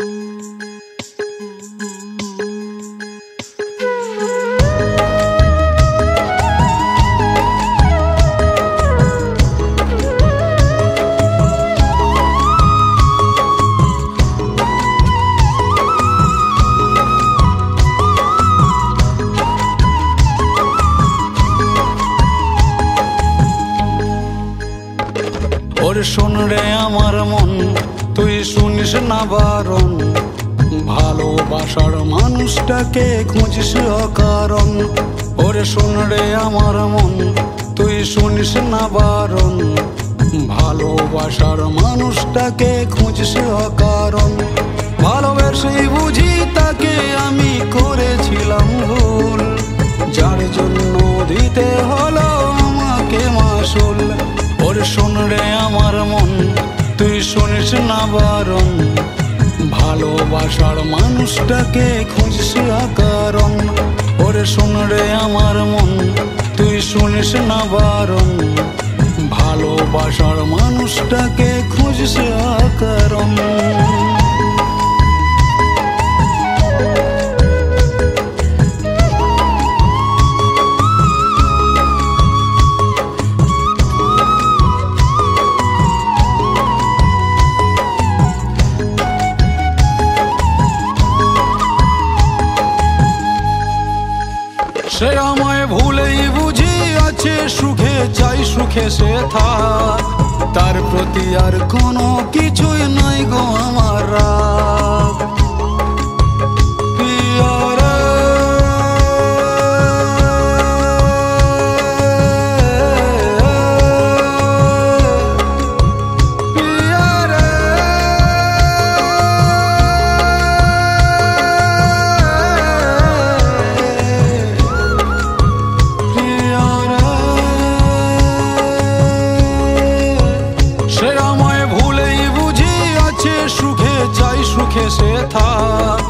ওরে শোন রে আমার মন, তুই শুনিস না বারণ, ভালোবাসার মানুষটাকে খুঁজিস অকারণ। ওরে শোন রে আমার মন, তুই শুনিস না বারণ, ভালোবাসার মানুষটাকে খুঁজিস অকারণ। ভালোবেসেই বুঝি তাকে আমি করেছিলাম ভুল, যার জন্য দিতে হলো আমাকে মাসুল। ওরে শোন রে আমার মন, তুই শুনিস না বারণ, ভালোবাসার মানুষটাকে খুঁজিস অকারণ। ওরে শোন রে আমার মন, তুই শুনিস না বারণ, ভালোবাসার মানুষটাকে খুঁজিস অকারণ। সে আমায় ভুলেই বুঝি আছে সুখে, চাই সুখে সে থাক, তার প্রতি আর কোনো কিছুই নাই গো আমার রাগ। সুখে সে থাক,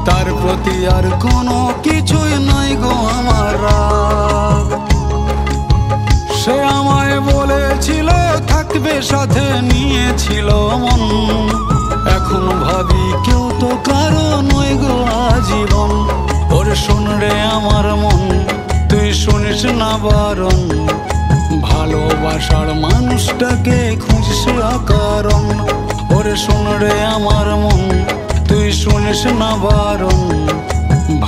তার প্রতি আর কোনো কিছুই নাই গো আমার রাগ। সে আমায় বলেছিল থাকবে সাথে, নিয়েছিল মন, এখন ভাবি কেউ তো কারো নয় গো আজীবন। ওরে শোন রে আমার মন, তুই শুনিস না বারণ, ভালোবাসার মানুষটাকে খুঁজিস অকারণ। ওরে শোন রে আমার মন, তুই শুনিস না বারণ,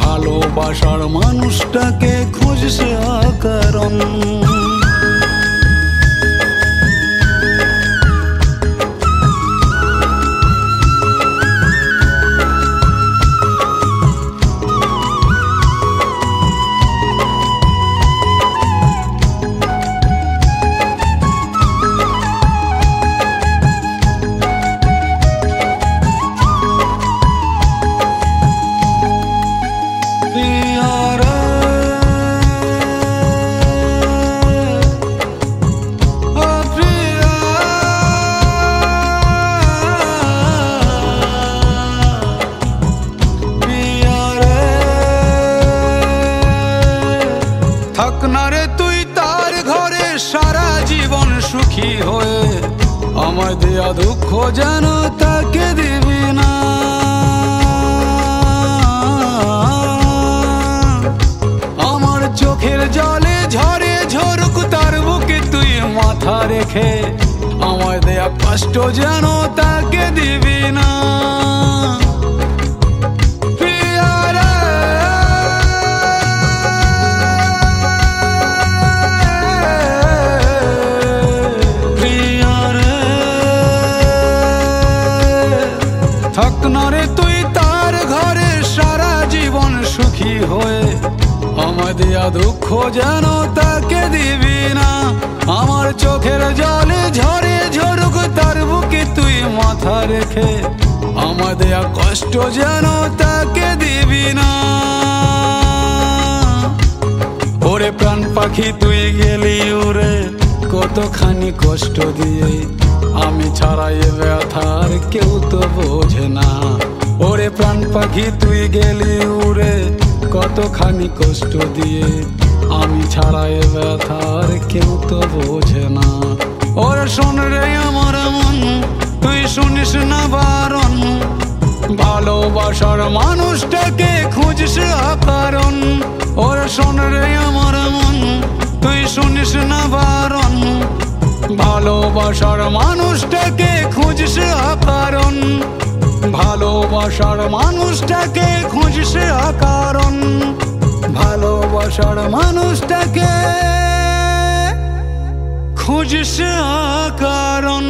ভালোবাসার মানুষটাকে খুঁজিস অকারণ। থাক না রে তুই তার ঘরে সারা জীবন সুখী হয়ে, আমায় দেয়া দুঃখ যেন তাকে দিবি না। আমার চোখের জলে ঝরে ঝরুক তার বুকে তুই মাথা রেখে, আমায় দেয়া কষ্ট যেন তাকে দিবি না। থাক না রে তুই তার ঘরে সারা জীবন সুখী হয়ে, আমায় দেয়া দুঃখ যেন তাকে দিবি না। আমার চোখের জলে ঝরে ঝরুক তার বুকে তুই মাথা রেখে, আমায় দেয়া কষ্ট যেন তাকে দিবি না। ওরে প্রাণ পাখি তুই গেলি উড়ে কতখানি কষ্ট দিয়ে, আমি ছাড়া এ ব্যথার কেউ তো বোঝে না। ওরে প্রাণ পাখি তুই গেলি উড়ে কতখানি কষ্ট দিয়ে, আমি ছাড়া এ ব্যথার কেউ তো বোঝে না। ওরে শোন রে আমার মন, তুই শুনিস না বারণ, ভালোবাসার মানুষটাকে খুঁজিস কারণ ওর শোন রে আমার মন, তুই শুনিস না বারণ। ভালোবাসার মানুষটাকে খুঁজিস কারণ, ভালোবাসার মানুষটাকে খুঁজিস কারণ, ভালোবাসার মানুষটাকে খুঁজিস কারণ।